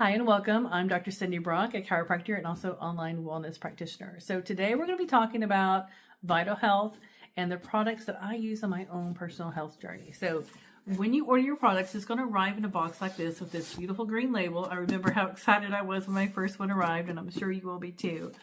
Hi and welcome. I'm Dr. Cindy Brock, a chiropractor and also online wellness practitioner. So today we're going to be talking about Vital Health and the products that I use on my own personal health journey. So when you order your products, it's going to arrive in a box like this with this beautiful green label. I remember how excited I was when my first one arrived, and I'm sure you will be too.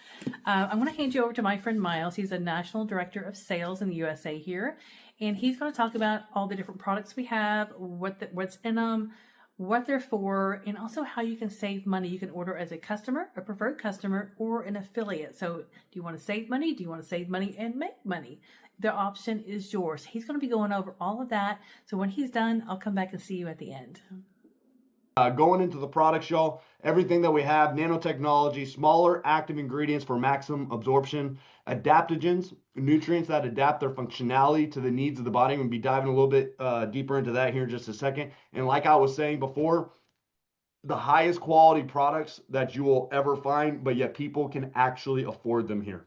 I'm going to hand you over to my friend Miles. He's a National Director of Sales in the USA here, and he's going to talk about all the different products we have, what's in them, what they're for, and also how you can save money. You can order as a customer, a preferred customer, or an affiliate. So do you want to save money? Do you want to save money and make money? The option is yours. He's going to be going over all of that. So when he's done, I'll come back and see you at the end. Going into the products, y'all, everything that we have, nanotechnology, smaller active ingredients for maximum absorption, adaptogens, nutrients that adapt their functionality to the needs of the body. I'm going to be diving a little bit deeper into that here in just a second. And like I was saying before, the highest quality products that you will ever find, but yet people can actually afford them here.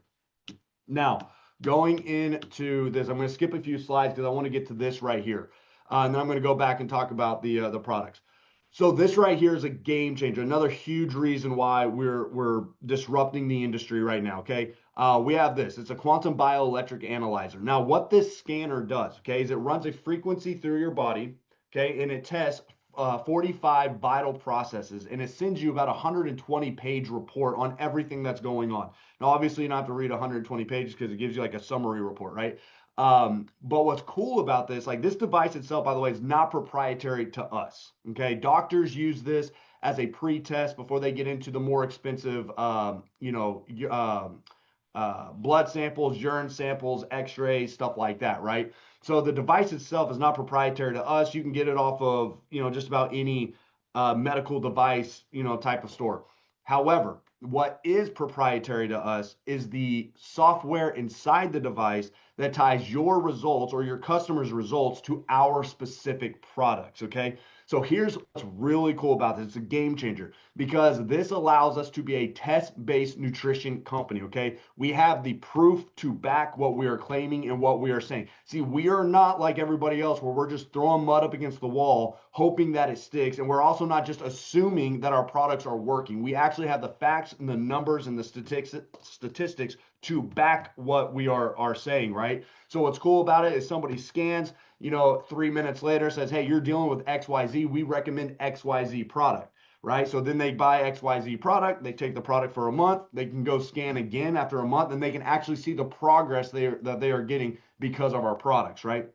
Now, going into this, I'm going to skip a few slides because I want to get to this right here. And then I'm going to go back and talk about the products. So this right here is a game changer. Another huge reason why we're disrupting the industry right now. Okay, we have this. It's a quantum bioelectric analyzer. Now, what this scanner does, okay, is it runs a frequency through your body, okay, and it tests 45 vital processes, and it sends you about a 120-page report on everything that's going on. Now, obviously, you don't have to read 120 pages because it gives you like a summary report, right? But what's cool about this, like this device itself, by the way, is not proprietary to us. Okay, doctors use this as a pre-test before they get into the more expensive, blood samples, urine samples, X-rays, stuff like that, right? So the device itself is not proprietary to us. You can get it off of, just about any medical device, type of store. However, what is proprietary to us is the software inside the device that ties your results or your customer's results to our specific products. Okay. So here's what's really cool about this. It's a game changer because this allows us to be a test-based nutrition company. Okay. We have the proof to back what we are claiming and what we are saying. See, we are not like everybody else where we're just throwing mud up against the wall, hoping that it sticks. And we're also not just assuming that our products are working. We actually have the facts and the numbers and the statistics to back what we are saying, right? So what's cool about it is somebody scans, 3 minutes later says, hey, you're dealing with XYZ. We recommend XYZ product, right? So then they buy XYZ product. They take the product for a month. They can go scan again after a month, and they can actually see the progress that they are getting because of our products, right?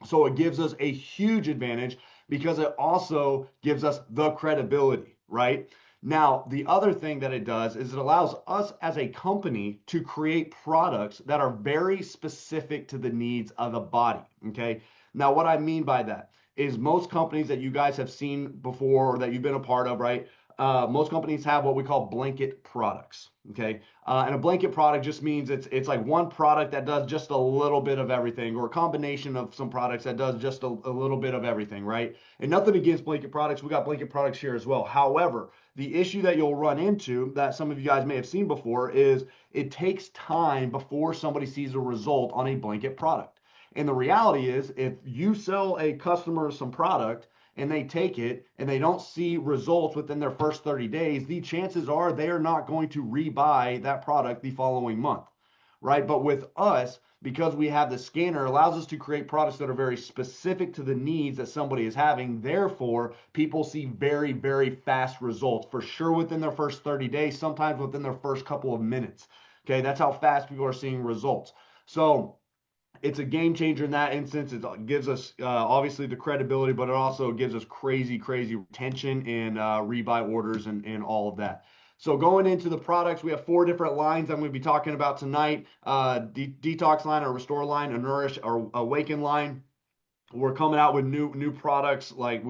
So it gives us a huge advantage because it also gives us the credibility, right? Now, the other thing that it does is it allows us as a company to create products that are very specific to the needs of the body. Okay. Now, what I mean by that is most companies that you guys have seen before or that you've been a part of, right? Most companies have what we call blanket products. Okay. And a blanket product just means it's like one product that does just a little bit of everything, or a combination of some products that does just a little bit of everything, right? And nothing against blanket products. We got blanket products here as well. However, the issue that you'll run into that some of you guys may have seen before is it takes time before somebody sees a result on a blanket product. And the reality is, if you sell a customer some product and they take it and they don't see results within their first 30 days, the chances are they are not going to rebuy that product the following month, right? But with us, because we have the scanner, allows us to create products that are very specific to the needs that somebody is having. Therefore, people see very, very fast results, for sure within their first 30 days, sometimes within their first couple of minutes. Okay, that's how fast people are seeing results. So it's a game changer in that instance. It gives us obviously the credibility, but it also gives us crazy retention and rebuy orders and all of that. So going into the products, we have 4 different lines I'm going to be talking about tonight. Detox line, or restore line, a nourish or awaken line. We're coming out with new products. Like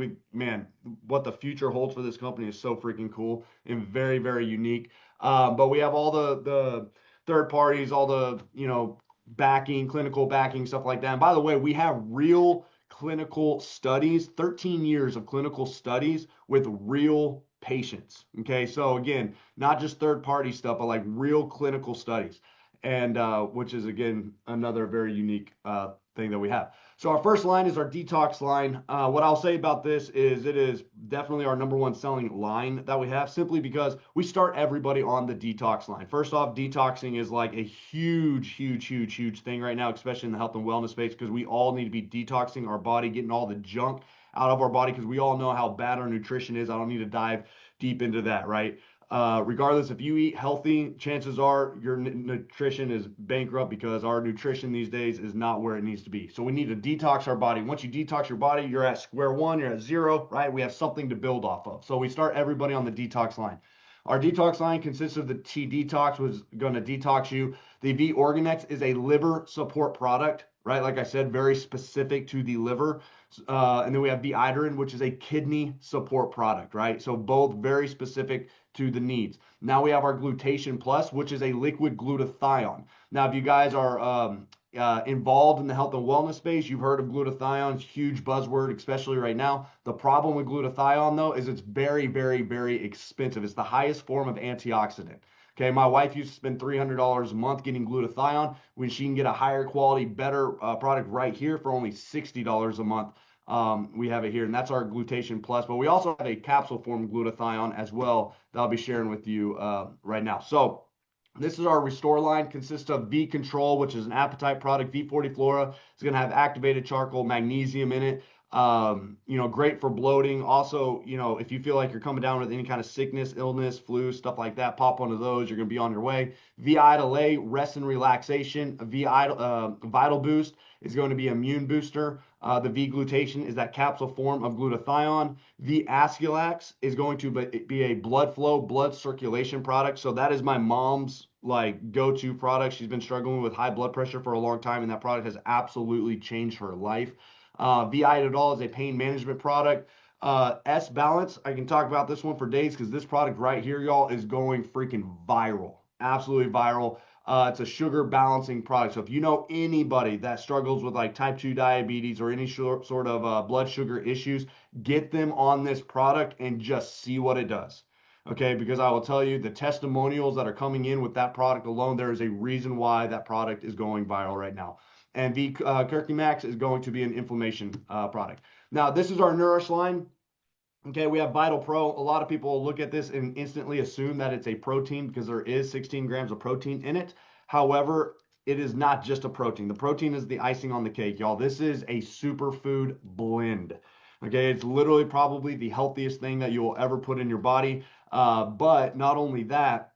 what the future holds for this company is so freaking cool and very, very unique. But we have all the third parties, all the, backing, clinical backing, stuff like that. And by the way, we have real clinical studies, 13 years of clinical studies with real patients. Okay, so again, not just third party stuff, but like real clinical studies, and which is again another very unique thing that we have. So our first line is our detox line. What I'll say about this is it is definitely our number one selling line that we have, simply because we start everybody on the detox line. First off, detoxing is like a huge thing right now, especially in the health and wellness space, because we all need to be detoxing our body, getting all the junk out of our body, because we all know how bad our nutrition is. I don't need to dive deep into that, right? Regardless, if you eat healthy, chances are your nutrition is bankrupt, because our nutrition these days is not where it needs to be. So we need to detox our body. Once you detox your body, you're at square one, you're at zero, right? We have something to build off of. So we start everybody on the detox line. Our detox line consists of the T detox, which is going to detox you. The V Organix is a liver support product, right? Like I said, very specific to the liver. And then we have V-Iodine, which is a kidney support product, right? So both very specific to the needs. Now we have our Glutation Plus, which is a liquid glutathione. Now, if you guys are involved in the health and wellness space, you've heard of glutathione, huge buzzword, especially right now. The problem with glutathione, though, is it's very expensive. It's the highest form of antioxidant. Okay, my wife used to spend $300 a month getting glutathione when she can get a higher quality, better product right here for only $60 a month. We have it here, and that's our Glutation Plus. But we also have a capsule form glutathione as well that I'll be sharing with you right now. So this is our Restore line. Consists of V Control, which is an appetite product. V40 Flora is going to have activated charcoal, magnesium in it. Great for bloating. Also, if you feel like you're coming down with any kind of sickness, illness, flu, stuff like that, pop one of those. You're going to be on your way. Vital A, rest and relaxation. Vital Boost is going to be immune booster. The V glutation is that capsule form of glutathione. V Asculax is going to be a blood flow, blood circulation product. So that is my mom's like go-to product. She's been struggling with high blood pressure for a long time, and that product has absolutely changed her life. V-Iodol is a pain management product. S Balance, I can talk about this one for days, because this product right here, y'all, is going freaking viral. Absolutely viral. It's a sugar balancing product. So if you know anybody that struggles with like type 2 diabetes or any sort of blood sugar issues, get them on this product and just see what it does. Okay, because I will tell you, the testimonials that are coming in with that product alone, there is a reason why that product is going viral right now. And V Curcumax is going to be an inflammation product. Now, this is our Nourish line. Okay, we have Vital Pro. A lot of people look at this and instantly assume that it's a protein, because there is 16 grams of protein in it. However, it is not just a protein. The protein is the icing on the cake, y'all. This is a superfood blend. Okay, it's literally probably the healthiest thing that you will ever put in your body. But not only that,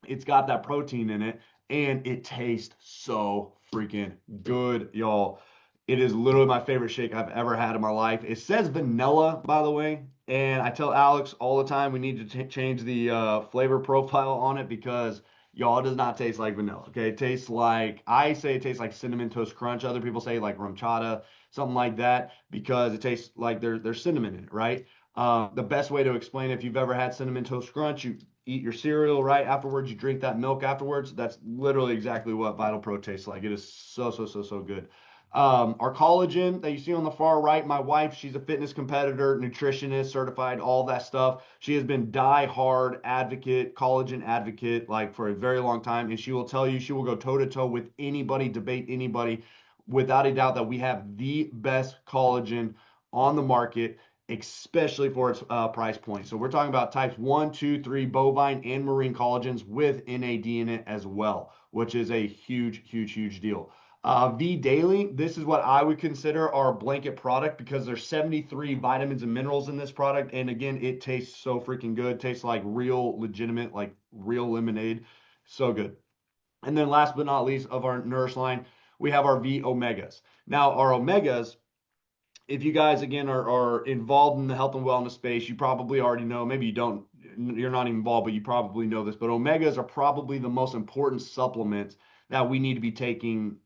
it's got that protein in it, and it tastes so freaking good, y'all. It is literally my favorite shake I've ever had in my life. It says vanilla, by the way, and I tell Alex all the time we need to change the flavor profile on it, because y'all, it does not taste like vanilla. Okay, it tastes like, I say it tastes like cinnamon toast crunch. Other people say like rum chata, something like that, because it tastes like there's cinnamon in it, right? The best way to explain it, if you've ever had cinnamon toast crunch, you eat your cereal, right? Afterwards, you drink that milk afterwards. That's literally exactly what Vital Pro tastes like. It is so good. Our collagen that you see on the far right, my wife, she's a fitness competitor, nutritionist, certified, all that stuff. She has been die-hard advocate, collagen advocate, like for a very long time. And she will tell you, she will go toe-to-toe with anybody, debate anybody, without a doubt, that we have the best collagen on the market, especially for its price point. So we're talking about types 1, 2, 3 bovine and marine collagens with NAD in it as well, which is a huge deal. V Daily, this is what I would consider our blanket product, because there's 73 vitamins and minerals in this product. And again, it tastes so freaking good. Tastes like real, legitimate, like real lemonade. So good. And then last but not least of our Nourish line, we have our V Omegas. Now, our Omegas, if you guys again are involved in the health and wellness space, you probably already know, maybe you don't, you're not even involved, but you probably know this, but omegas are probably the most important supplements that we need to be taking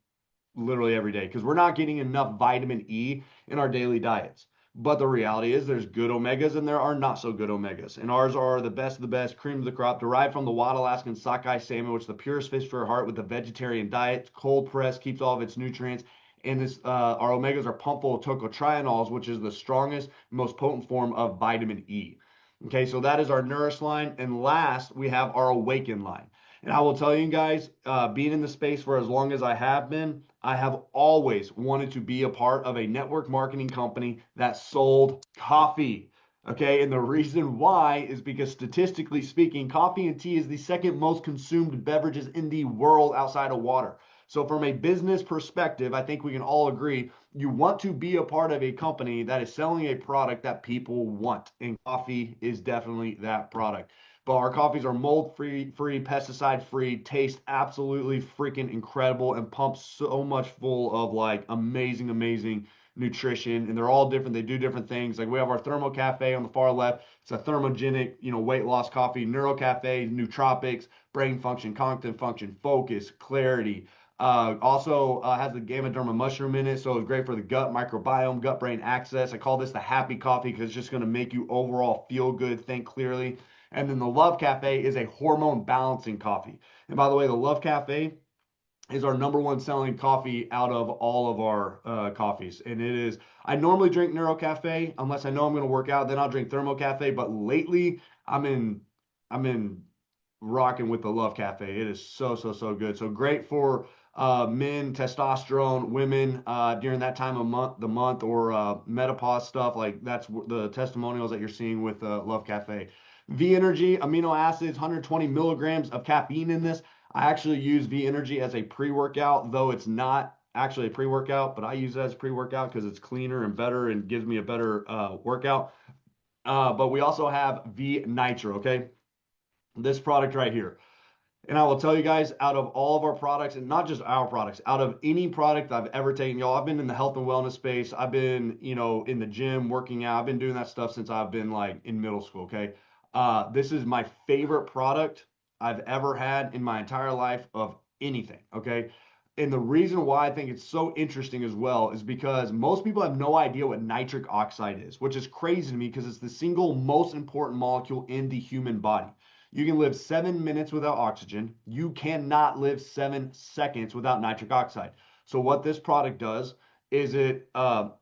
literally every day, because we're not getting enough vitamin E in our daily diets. But the reality is there's good omegas and there are not so good omegas. And ours are the best of the best, cream of the crop, derived from the wild Alaskan sockeye salmon, which is the purest fish for your heart, with a vegetarian diet, cold pressed, keeps all of its nutrients. And our omegas are pumped full of tocotrienols, which is the strongest, most potent form of vitamin E. Okay, so that is our Nourish line. And last, we have our Awaken line. And I will tell you guys, being in the space for as long as I have been, I have always wanted to be a part of a network marketing company that sold coffee. Okay, and the reason why is because statistically speaking, coffee and tea is the second most consumed beverages in the world outside of water. So, from a business perspective, I think we can all agree you want to be a part of a company that is selling a product that people want, and coffee is definitely that product. But our coffees are mold free, pesticide free, taste absolutely freaking incredible, and pump so much full of like amazing, amazing nutrition, and they're all different. They do different things. Like we have our Thermo Cafe on the far left. It's a thermogenic, weight loss coffee. Neuro Cafe, nootropics, brain function, cognitive function, focus, clarity. Also has the gamma derma mushroom in it, so it's great for the gut microbiome, gut brain access. I call this the happy coffee because it's just going to make you overall feel good, think clearly. And then the Love Cafe is a hormone balancing coffee. And by the way, the Love Cafe is our number one selling coffee out of all of our coffees. And it is, I normally drink Neuro Cafe unless I know I'm going to work out. Then I'll drink Thermo Cafe. But lately, I'm in rocking with the Love Cafe. It is so, so, so good. So great for men, testosterone, women during that time of the month, or menopause stuff. Like that's the testimonials that you're seeing with Love Cafe. V Energy, amino acids, 120 milligrams of caffeine in this. I actually use V Energy as a pre-workout, though it's not actually a pre-workout, but I use it as pre-workout because it's cleaner and better and gives me a better workout. But we also have V Nitro, okay? This product right here. And I will tell you guys, out of all of our products, and not just our products, out of any product I've ever taken, y'all, I've been in the health and wellness space. I've been, in the gym working out. I've been doing that stuff since I've been like in middle school. Okay. This is my favorite product I've ever had in my entire life of anything. Okay. And the reason why I think it's so interesting as well is because most people have no idea what nitric oxide is, which is crazy to me because it's the single most important molecule in the human body. You can live 7 minutes without oxygen. You cannot live 7 seconds without nitric oxide. So, what this product does is it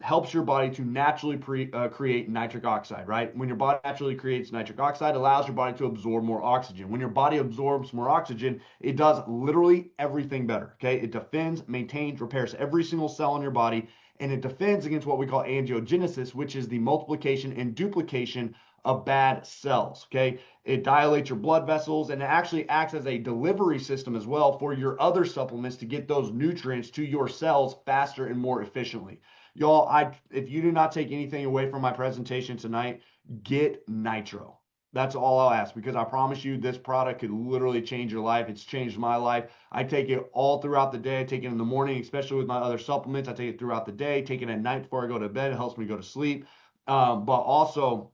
helps your body to naturally create nitric oxide, right? When your body naturally creates nitric oxide, it allows your body to absorb more oxygen. When your body absorbs more oxygen, it does literally everything better, okay? It defends, maintains, repairs every single cell in your body, and it defends against what we call angiogenesis, which is the multiplication and duplication of bad cells, okay? It dilates your blood vessels, and it actually acts as a delivery system as well for your other supplements to get those nutrients to your cells faster and more efficiently. Y'all, if you do not take anything away from my presentation tonight, get Nitro. That's all I'll ask, because I promise you this product could literally change your life. It's changed my life. I take it all throughout the day. I take it in the morning, especially with my other supplements. I take it throughout the day. Take it at night before I go to bed. It helps me go to sleep. But also,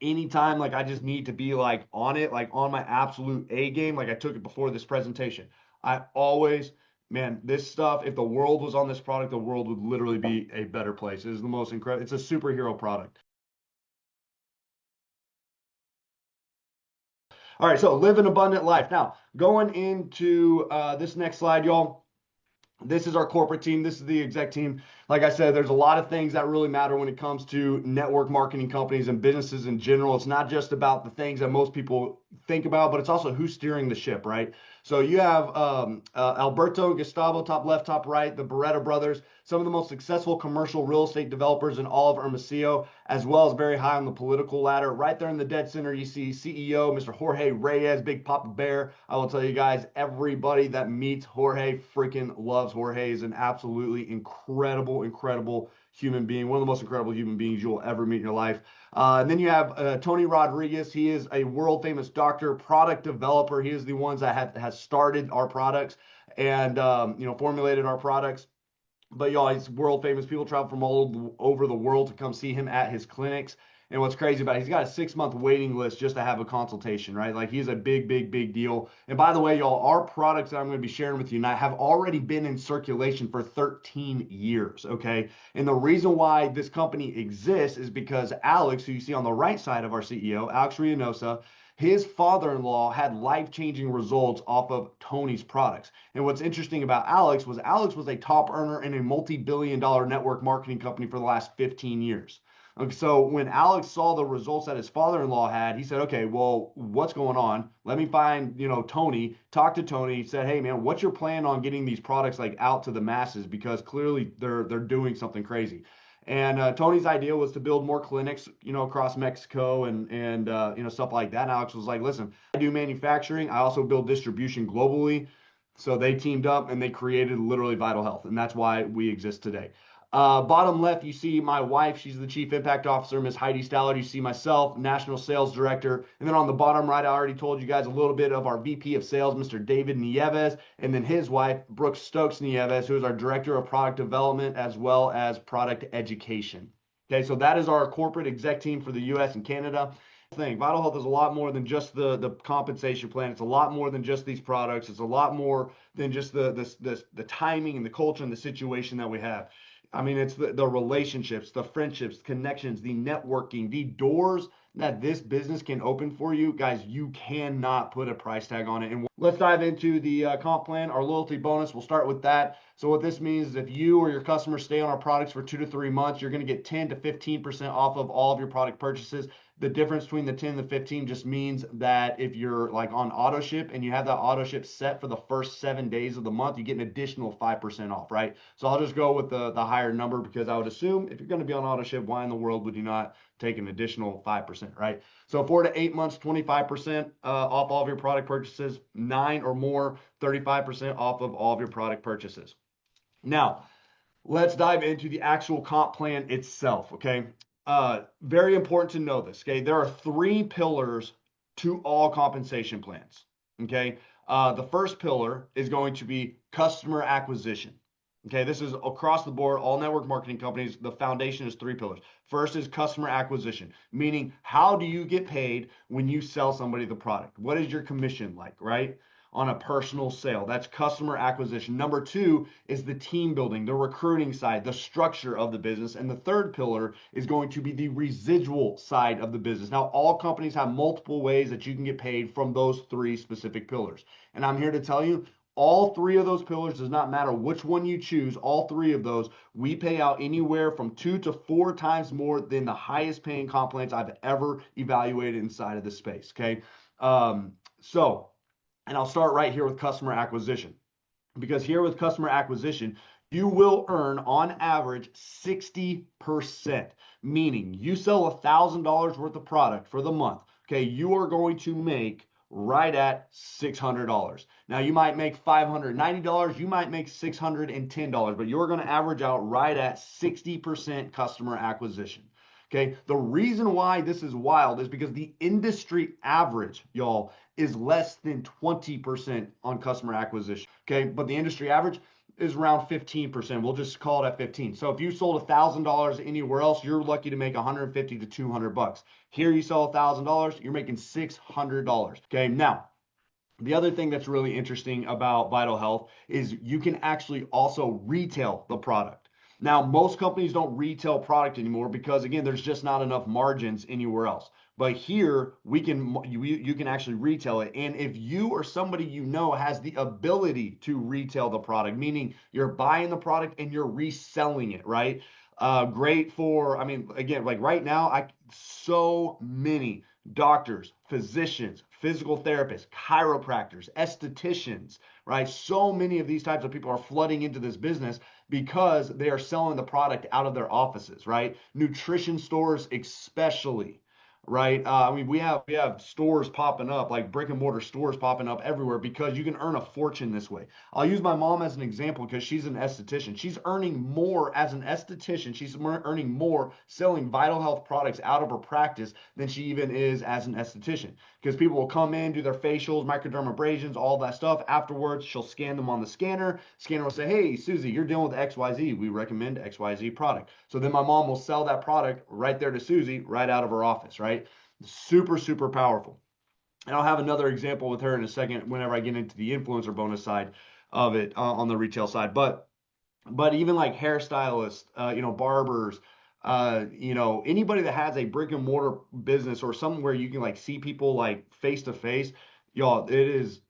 anytime like I just need to be like on it, like on my absolute A game, like I took it before this presentation. I always, man, this stuff, if the world was on this product, the world would literally be a better place. It is the most incredible, it's a superhero product. All right, so live an abundant life. Now, going into this next slide, y'all. This is our corporate team. This is the exec team. Like I said, there's a lot of things that really matter when it comes to network marketing companies and businesses in general. It's not just about the things that most people think about, but it's also who's steering the ship, right? So you have Alberto and Gustavo, top left, top right, the Beretta brothers, some of the most successful commercial real estate developers in all of Hermosillo, as well as very high on the political ladder. Right there in the dead center, you see CEO, Mr. Jorge Reyes, Big Papa Bear. I will tell you guys, everybody that meets Jorge freaking loves Jorge. Is an absolutely incredible, incredible human being, one of the most incredible human beings you'll ever meet in your life. And then you have Tony Rodriguez. He is a world famous doctor, product developer. He is the ones that has started our products and formulated our products. But y'all, he's world famous. People travel from all over the world to come see him at his clinics. And what's crazy about it, he's got a 6 month waiting list just to have a consultation, right? Like he's a big, big, big deal. And by the way, y'all, our products that I'm going to be sharing with you tonight have already been in circulation for 13 years, okay? And the reason why this company exists is because Alex, who you see on the right side of our CEO, Alex Reynosa, his father-in-law had life-changing results off of Tony's products. And what's interesting about Alex was a top earner in a multi-billion dollar network marketing company for the last 15 years. So when Alex saw the results that his father-in-law had, he said, "Okay, well, what's going on? Let me find, Tony." Talk to Tony. He said, "Hey, man, what's your plan on getting these products like out to the masses? Because clearly they're doing something crazy." And Tony's idea was to build more clinics, across Mexico and stuff like that. And Alex was like, listen, I do manufacturing. I also build distribution globally. So they teamed up and they created literally Vital Health, and that's why we exist today. Bottom left, you see my wife. She's the Chief Impact Officer, Miss Heidi Stallard. You see myself, National Sales Director. And then on the bottom right, I already told you guys a little bit of our VP of Sales, Mr. David Nieves, and then his wife, Brooke Stokes Nieves, who is our Director of Product Development as well as Product Education. Okay, so that is our corporate exec team for the US and Canada. Vital Health is a lot more than just the compensation plan. It's a lot more than just these products. It's a lot more than just the timing and the culture and the situation that we have. I mean, it's the relationships, the friendships, connections, the networking, the doors that this business can open for you. Guys, you cannot put a price tag on it. And let's dive into the comp plan, our loyalty bonus. We'll start with that. So what this means is if you or your customers stay on our products for 2 to 3 months, you're going to get 10 to 15% off of all of your product purchases. The difference between the 10 and the 15 just means that if you're like on auto ship and you have that auto ship set for the first 7 days of the month, you get an additional 5% off, right? So I'll just go with the higher number because I would assume if you're going to be on auto ship, why in the world would you not take an additional 5%, right? So 4 to 8 months, 25% off all of your product purchases, 9 or more, 35% off of all of your product purchases. Now, let's dive into the actual comp plan itself, okay? Very important to know this, okay? There are 3 pillars to all compensation plans, okay? The first pillar is going to be customer acquisition. Okay, this is across the board, all network marketing companies. The foundation is 3 pillars. First is customer acquisition, meaning how do you get paid when you sell somebody the product? What is your commission like, right? On a personal sale. That's customer acquisition. Number 2 is the team building, the recruiting side, the structure of the business. And the third pillar is going to be the residual side of the business. Now, all companies have multiple ways that you can get paid from those 3 specific pillars. And I'm here to tell you, all 3 of those pillars, does not matter which one you choose, all 3 of those, we pay out anywhere from 2 to 4 times more than the highest paying comp plans I've ever evaluated inside of this space, okay? And I'll start right here with customer acquisition. Because here with customer acquisition, you will earn on average 60%, meaning you sell $1,000 worth of product for the month. Okay, you are going to make right at $600. Now you might make $590, you might make $610, but you're going to average out right at 60% customer acquisition. Okay, the reason why this is wild is because the industry average, y'all, is less than 20% on customer acquisition. Okay, but the industry average is around 15%. We'll just call it at 15. So if you sold $1,000 anywhere else, you're lucky to make 150 to 200 bucks. Here you sell $1,000, you're making $600. Okay, now the other thing that's really interesting about Vital Health is you can actually also retail the product. Now, most companies don't retail product anymore because, again, there's just not enough margins anywhere else. But here, you can actually retail it. And if you or somebody you know has the ability to retail the product, meaning you're buying the product and you're reselling it, right? Great for, I mean, again, like right now, so many doctors, physicians, physical therapists, chiropractors, estheticians, right? So many of these types of people are flooding into this business because they are selling the product out of their offices, right? Nutrition stores, especially, right? I mean, we have stores popping up, like brick and mortar stores popping up everywhere because you can earn a fortune this way. I'll use my mom as an example because she's an esthetician. She's earning more as an esthetician. She's earning more selling Vital Health products out of her practice than she even is as an esthetician. Because people will come in, do their facials, microdermabrasions, all that stuff. Afterwards, she'll scan them on the scanner. Scanner will say, hey, Susie, you're dealing with XYZ. We recommend XYZ product. So then my mom will sell that product right there to Susie, right out of her office, right? Super, super powerful. And I'll have another example with her in a second whenever I get into the influencer bonus side of it on the retail side. But even like hairstylists, barbers, anybody that has a brick and mortar business or something where you can like see people like face to face, y'all, it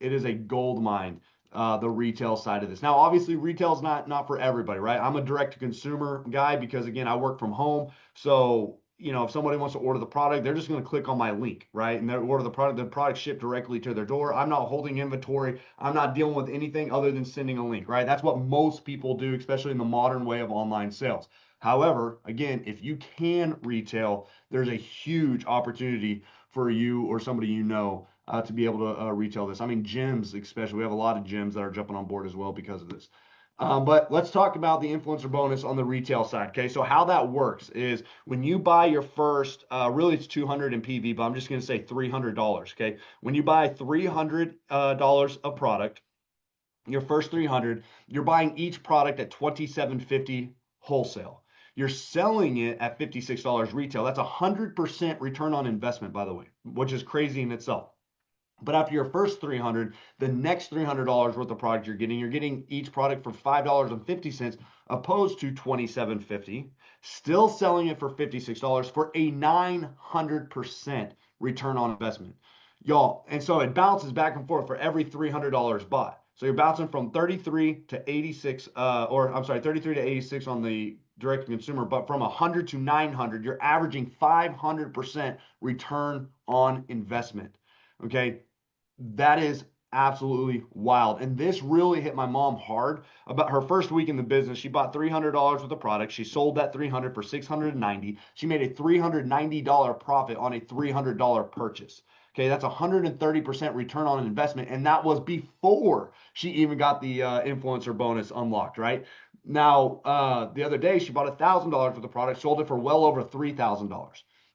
is a gold mine. The retail side of this. Now, obviously, retail's not for everybody, right? I'm a direct to consumer guy because again, I work from home. So, if somebody wants to order the product, they're just going to click on my link, right? And they order the product shipped directly to their door. I'm not holding inventory. I'm not dealing with anything other than sending a link, right? That's what most people do, especially in the modern way of online sales. However, again, if you can retail, there's a huge opportunity for you or somebody you know to be able to retail this. I mean, gyms, especially. We have a lot of gyms that are jumping on board as well because of this. But let's talk about the influencer bonus on the retail side. Okay, so how that works is when you buy your first, really it's 200 in PV, but I'm just going to say $300. Okay, when you buy $300 of product, your first 300, you're buying each product at 27.50 wholesale. You're selling it at $56 retail. That's 100% return on investment, by the way, which is crazy in itself. But after your first 300, the next $300 worth of product you're getting each product for $5.50 opposed to $27.50, still selling it for $56 for a 900% return on investment. Y'all, and so it bounces back and forth for every $300 bought. So you're bouncing from 33 to 86, or I'm sorry, 33 to 86 on the direct to consumer, but from 100 to 900, you're averaging 500% return on investment. Okay, that is absolutely wild. And this really hit my mom hard about her first week in the business. She bought $300 worth of product. She sold that 300 for 690. She made a $390 profit on a $300 purchase. Okay, that's 130% return on investment. And that was before she even got the influencer bonus unlocked, right? Now, the other day, she bought $1,000 worth of product, sold it for well over $3,000.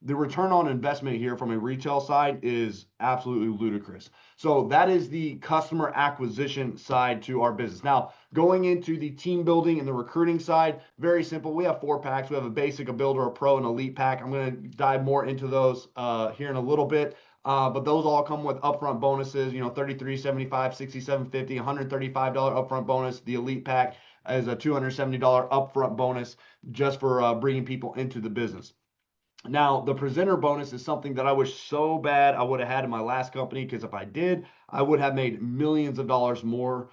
The return on investment here from a retail side is absolutely ludicrous. So that is the customer acquisition side to our business. Now, going into the team building and the recruiting side, very simple. We have 4 packs. We have a basic, a builder, a pro, and elite pack. I'm going to dive more into those here in a little bit. But those all come with upfront bonuses, $33.75, $67.50, $135 upfront bonus. The elite pack is a $270 upfront bonus just for bringing people into the business. Now, the presenter bonus is something that I wish so bad I would have had in my last company, because if I did, I would have made millions of dollars more.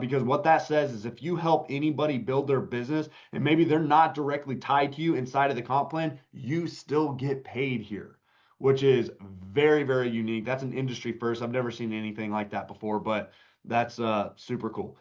Because what that says is if you help anybody build their business and maybe they're not directly tied to you inside of the comp plan, you still get paid here, which is very, very unique. That's an industry first. I've never seen anything like that before, but that's super cool.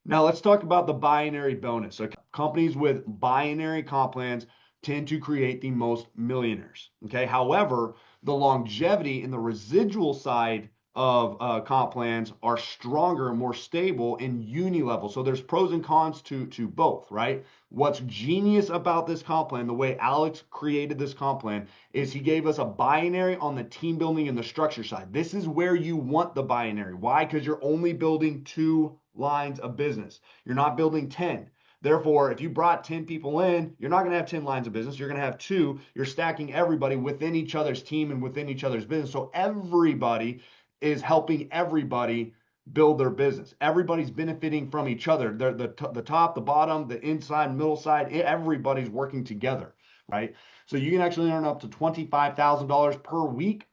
Now let's talk about the binary bonus. So companies with binary comp plans tend to create the most millionaires. Okay. However, the longevity and the residual side of comp plans are stronger and more stable in uni level. So there's pros and cons to both, right? What's genius about this comp plan, the way Alex created this comp plan, is he gave us a binary on the team building and the structure side. This is where you want the binary. Why? Because you're only building 2 lines of business. You're not building 10. Therefore, if you brought 10 people in, you're not going to have 10 lines of business. You're going to have 2. You're stacking everybody within each other's team and within each other's business. So everybody is helping everybody build their business. Everybody's benefiting from each other. The top, the bottom, the inside, middle side, everybody's working together, right? So you can actually earn up to $25,000 per week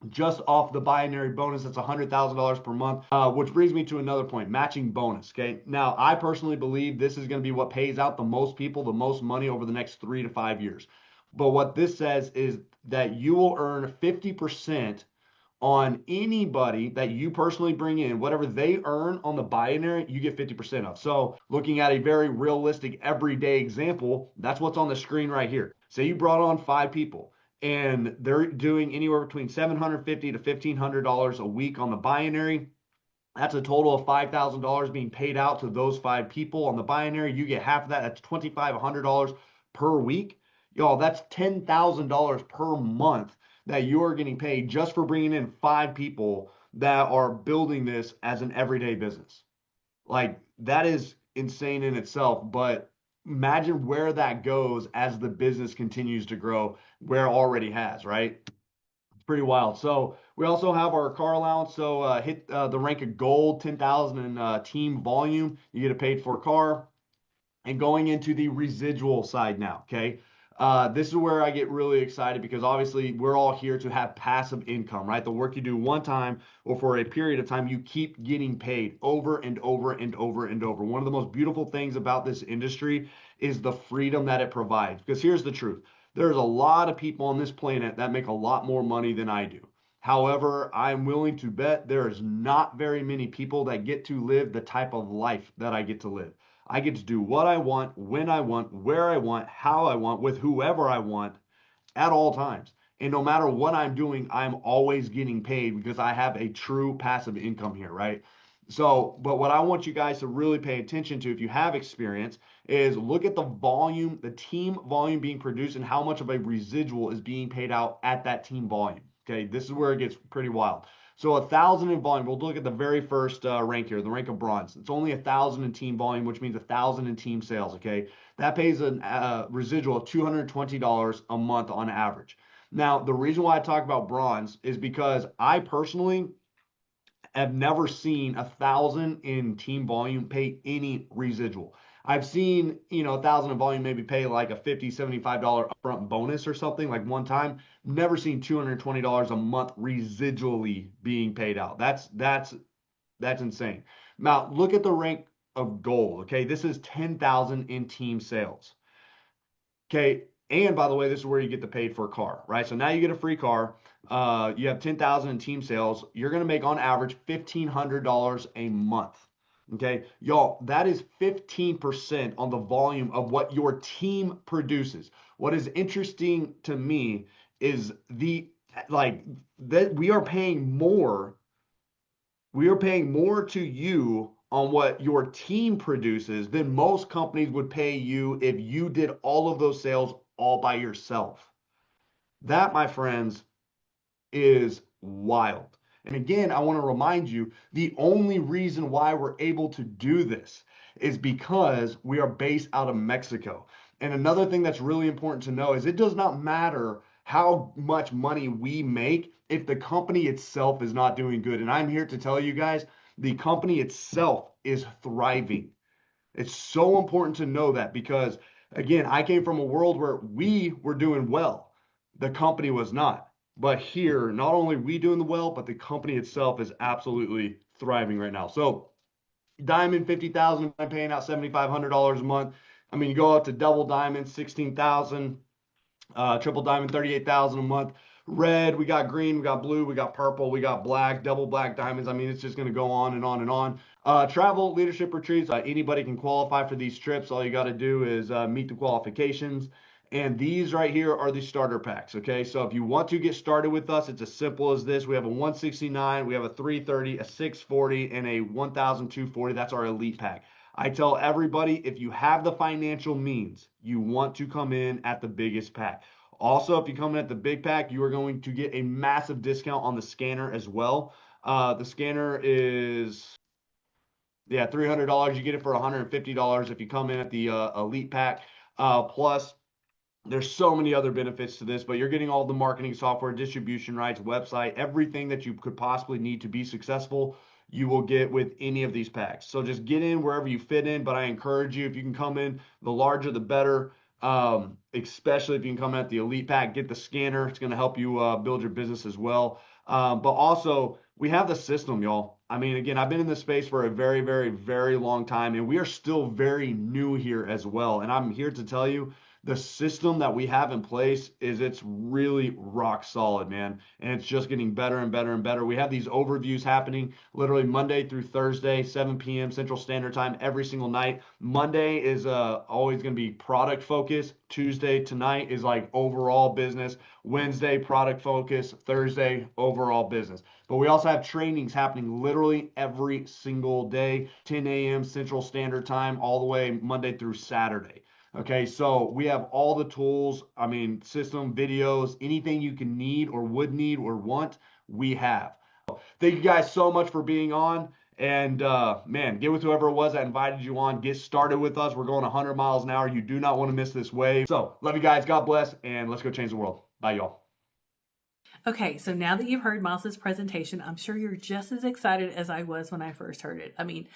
just off the binary bonus. That's $100,000 per month, which brings me to another point, matching bonus. Okay, now I personally believe this is going to be what pays out the most people the most money over the next 3 to 5 years. But what this says is that you will earn 50% on anybody that you personally bring in. Whatever they earn on the binary, you get 50% of. So looking at a very realistic everyday example, that's what's on the screen right here. Say you brought on 5 people and they're doing anywhere between $750 to $1,500 a week on the binary. That's a total of $5,000 being paid out to those 5 people on the binary. You get half of that. That's $2,500 per week. Y'all, that's $10,000 per month that you're getting paid just for bringing in 5 people that are building this as an everyday business. Like, that is insane in itself, but imagine where that goes as the business continues to grow, where it already has, right? It's pretty wild. So we also have our car allowance. So hit the rank of gold, 10,000 in team volume. You get a paid for car. And going into the residual side now, okay? This is where I get really excited because obviously we're all here to have passive income, right? The work you do one time or for a period of time, you keep getting paid over and over and over and over. One of the most beautiful things about this industry is the freedom that it provides. Because here's the truth. There's a lot of people on this planet that make a lot more money than I do. However, I'm willing to bet there is not very many people that get to live the type of life that I get to live. I get to do what I want, when I want, where I want, how I want, with whoever I want at all times. And no matter what I'm doing, I'm always getting paid because I have a true passive income here, right? So, but what I want you guys to really pay attention to if you have experience is look at the volume, the team volume being produced and how much of a residual is being paid out at that team volume. Okay, this is where it gets pretty wild. So 1,000 in volume. We'll look at the very first rank here, the rank of bronze. It's only 1,000 in team volume, which means 1,000 in team sales. Okay, that pays a residual of $220 a month on average. Now, the reason why I talk about bronze is because I personally have never seen 1,000 in team volume pay any residual. I've seen, 1,000 in volume maybe pay like a $50, $75 upfront bonus or something like one time. Never seen $220 a month residually being paid out. That's insane. Now look at the rank of gold. Okay, this is 10,000 in team sales. Okay. And by the way, this is where you get the paid for a car, right? So now you get a free car. You have 10,000 in team sales. You're going to make on average $1,500 a month. Okay. Y'all, that is 15% on the volume of what your team produces. What is interesting to me is that we are paying more to you on what your team produces than most companies would pay you if you did all of those sales all by yourself. That, my friends, is wild. And again, I want to remind you the only reason why we're able to do this is because we are based out of Mexico. And another thing that's really important to know is it does not matter how much money we make if the company itself is not doing good. And I'm here to tell you guys the company itself is thriving. It's so important to know that because, again, I came from a world where we were doing well, the company was not. But here, not only are we doing well, but the company itself is absolutely thriving right now. So, diamond 50,000, I'm paying out $7,500 a month. I mean, you go up to double diamond 16,000. Triple diamond, 38,000 a month. Red, we got green, we got blue, we got purple, we got black, double black diamonds. I mean, it's just going to go on and on and on. Travel leadership retreats. Anybody can qualify for these trips. All you got to do is meet the qualifications. And these right here are the starter packs. Okay, so if you want to get started with us, it's as simple as this. We have a 169, we have a 330, a 640, and a 1,240. That's our elite pack. I tell everybody, if you have the financial means, you want to come in at the biggest pack. Also, if you come in at the big pack, you are going to get a massive discount on the scanner as well. The scanner is, yeah, $300. You get it for $150 if you come in at the elite pack. Plus, there's so many other benefits to this, but you're getting all the marketing software, distribution rights, website, everything that you could possibly need to be successful, you will get with any of these packs. So just get in wherever you fit in, but I encourage you, if you can come in, the larger the better, especially if you can come in at the elite pack, get the scanner. It's going to help you build your business as well. But also, we have the system, y'all. I mean, again, I've been in this space for a very, very, very long time, and we are still very new here as well. And I'm here to tell you, the system that we have in place it's really rock solid, man. And it's just getting better and better and better. We have these overviews happening literally Monday through Thursday, 7 p.m. Central Standard Time every single night. Monday is always going to be product focus. Tuesday tonight is like overall business. Wednesday, product focus. Thursday, overall business. But we also have trainings happening literally every single day, 10 a.m. Central Standard Time, all the way Monday through Saturday. Okay, so we have all the tools, I mean, system, videos, anything you can need or would need or want, we have. Thank you guys so much for being on. And man, get with whoever it was that invited you on. Get started with us. We're going 100 miles an hour. You do not want to miss this wave. So, love you guys. God bless. And let's go change the world. Bye, y'all. Okay, so now that you've heard Miles's presentation, I'm sure you're just as excited as I was when I first heard it. I mean,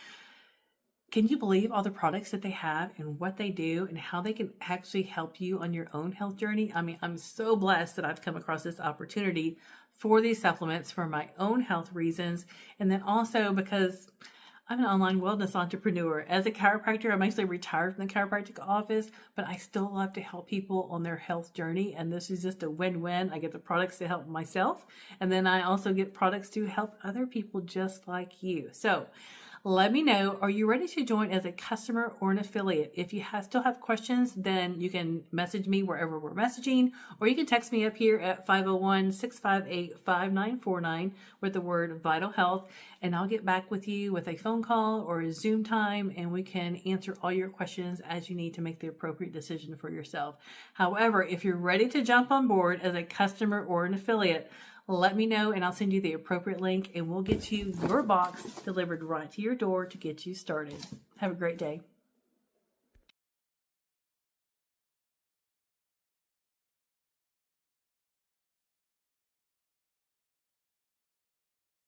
can you believe all the products that they have and what they do and how they can actually help you on your own health journey? I mean, I'm so blessed that I've come across this opportunity for these supplements for my own health reasons. And then also because I'm an online wellness entrepreneur. As a chiropractor, I'm actually retired from the chiropractic office, but I still love to help people on their health journey. And this is just a win-win. I get the products to help myself, and then I also get products to help other people just like you. So Let me know, are you ready to join as a customer or an affiliate? If you still have questions, then you can message me wherever we're messaging, or you can text me up here at 501-658-5949 with the word Vital Health, and I'll get back with you with a phone call or a Zoom time, and we can answer all your questions as you need to make the appropriate decision for yourself. However, if you're ready to jump on board as a customer or an affiliate, let me know and I'll send you the appropriate link, and we'll get you your box delivered right to your door to get you started. Have a great day.